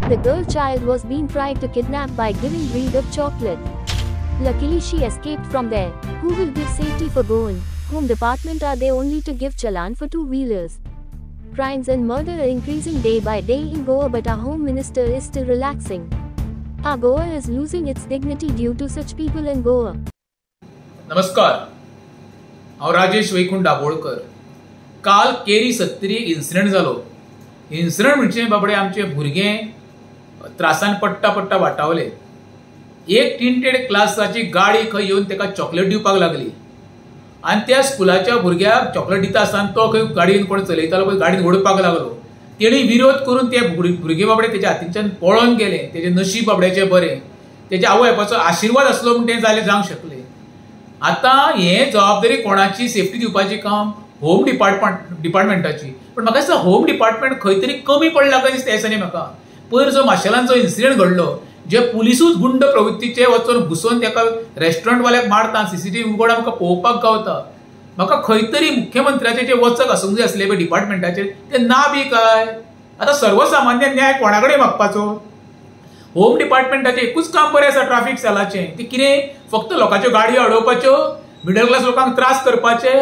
The girl child was being tried to kidnap by giving breed of chocolate. Luckily she escaped from there. Who will give safety for Goan? Home department are they only to give challan for two-wheelers? Crimes and murder are increasing day by day in Goa, but our home minister is still relaxing. Our Goa is losing its dignity due to such people in Goa. नमस्कार, हांव राजेश वैकुंठ दाबोळकर. काल carry 70 incident जालो. Incident म्हणजे बाबडे आमचे भुरगे त्रासान पडटा वाटावले. एक tinted क्लासाची गाडी खंय येवन ताका चॉकलेट दिवपाक लागली आनी त्या स्कुलाच्या भुरग्याक चॉकलेट दिता आसतना तो खंय गाडयेन कोण चलयतालो पळय गाडयेन ओडपाक लागलो. तेणी विरोध करून ते भुरगे बाबडे तेच्या हातींच्यान पळोवन गेले. तेजे नशीब बाबड्याचे बरें, तेच्या आवय बापायचो आशिर्वाद आसलो म्हूण तें जालें जावंक शकलें. आतां हे जबाबदारी कोणाची सेफ्टी दिवपाची काम होम डिपार्टमेंटाची. पण म्हाका दिसता होम डिपार्टमेंट खंय तरी कमी पडला कशें दिसता. दिसांनी म्हाका पयर जो माशेलांचो इन्सिडेंट घडलो, जे पुलिसूच गुंड प्रवृत्तीचे वचून घुसोवन ताका रेस्टॉरंटवाल्याक मारता, सीसीटीव्ही उगडा म्हाका पळोवपाक गावता. म्हाका खंय तरी मुख्यमंत्र्याचे जे वचक आसूंक जाय आसले पळय डिपार्टमेंटाचेर ते ना बी काय. आतां सर्वसामान्य न्याय कोणा कडेन मागपाचो? होम डिपार्टमेंटाचें एकूच काम बरें आसा ट्रॅफिक सेलाचें. ते कितें फक्त लोकांच्यो गाडयो अडोवपाच्यो, मिडल क्लास लोकांक त्रास करपाचे,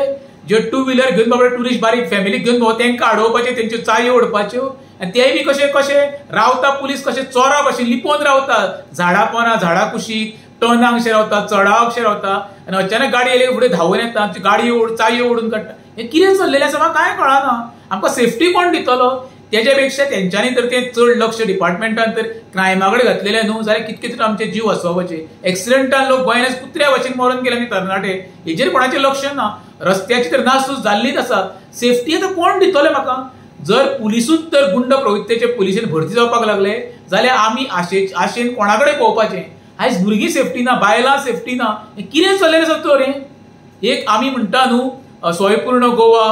जे टू व्हिलर घेवन बाबा टुरिस्ट बारीक फॅमिली घेवन तांकां अडोवपाचे, तेंच्यो चायो ओडपाच्यो. आनी तेय बी कशे रावता पुलीस कशे चोरा भशेन लिपोवन रावता. झाडां पोंदा, झाडां कुशीक, टर्नाक अशें रावता, चडाव अशें रावता आनी अचानक गाडी येयले फुडें धांवून येता, आमची गाडयो चायो ओडून काडटा. हें कितें चल्लेलें आसा म्हाका कांय कळना. आमकां सेफ्टी कोण दितलो? तेच्या पेक्षा तेंच्यांनी तर तें चड लक्ष डिपार्टमेंटान तर क्रायमा कडेन घातलेलें न्हू जाल्यार कितके तर आमचे जीव वाचोवपाचे. एक्सिडेंटान लोक गोंयान कुत्र्या भशेन मरून गेले आमी तरणाटे, हेजेर कोणाचें लक्ष ना. रस्त्याची तर नासूच जाल्लीच आसा. सेफ्टी आतां कोण दितले म्हाका? जर पुलिसूच तर गुंड प्रवृत्तीचे पुलिसेन भरती जावपाक लागले जाल्यार आमी आशेन कोणा कडेन पळोवपाचें? आयज भुरगीं सेफ्टी ना, बायलां सेफ्टी ना. हें कितें चल्लेलें आसा तर हें? एक आमी म्हणटा न्हू स्वयंपूर्ण गोवा,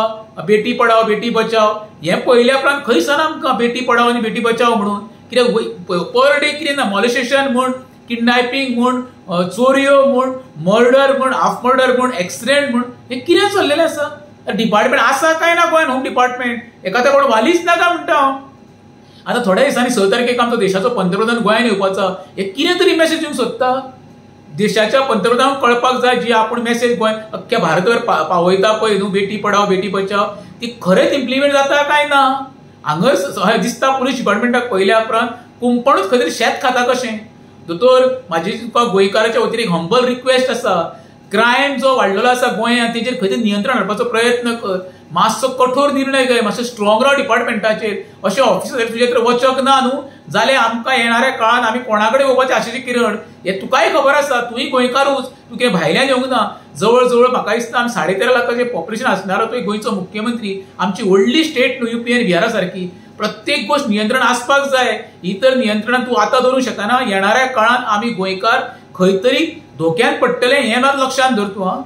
बेटी पढाओ बेटी बचाओ, हें पयल्या उपरांत खंय दिसना आमकां बेटी पढाओ आनी बेटी बचाओ म्हणून. कित्याक पर डे कितें ना, मॉलेस्टेशन म्हूण, किडनॅपिंग म्हूण, चोरयो म्हूण, मर्डर म्हूण, हाफ मर्डर म्हूण, एक्सिडेंट म्हूण, हें कितें चल्लेलें आसा? डिपार्टमेंट आसा काय ना गोंयान होम डिपार्टमेंट? एखाद्या कोण वालीच नाका म्हणटा हांव. आतां थोड्या दिसांनी 6 तारखेक आमचो देशाचो पंतप्रधान गोंयान येवपाचो. हे कितें तरी मेसेज दिवंक सोदता? देशाच्या पंतप्रधानाक कळपाक जाय जी आपूण मेसेज गोंय अख्ख्या भारतभर पावयता पळय न्हू, बेटी पढाओ बेटी बचाओ, ती खरेंच इम्प्लिमेंट जाता काय ना? हांगर दिसता पुलीस डिपार्टमेंटाक पयल्या उपरांत कुंपणूच खंय तरी शेत खाता कशें. दोतोर म्हाजी तुका गोंयकाराच्या वतीन एक हंबल रिक्वेस्ट आसा. क्रायम जो वाडलेलो आसा गोंयांत तेजेर खंय तरी नियंत्रण हाडपाचो प्रयत्न कर. मातसो कठोर निर्णय घे, मातसो स्ट्रॉंग राव डिपार्टमेंटाचेर. अशें ऑफिसाचेर तुजे तर वचक ना न्हू जाल्यार आमकां येणाऱ्या काळान आमी कोणा कडेन येवपाचें आशिल्लें किरण हें तुकाय खबर आसा. तुय गोंयकारूच, तूं कितें भायल्यान येवंक ना. जवळ जवळ म्हाका दिसता आमी 13.5 लाखाचें पॉप्युलेशन आसणारो तुवें गोंयचो मुख्यमंत्री. आमची व्हडली स्टेट न्हू UP आनी बिहारा सारकी. प्रत्येक गोष्ट नियंत्रण आसपाक जाय. ही तर नियंत्रणां तूं आतां धरूंक शकना. येणाऱ्या काळान आमी गोंयकार खंय तरी धोक्यान पडटले हें मात लक्षांत धर तूं.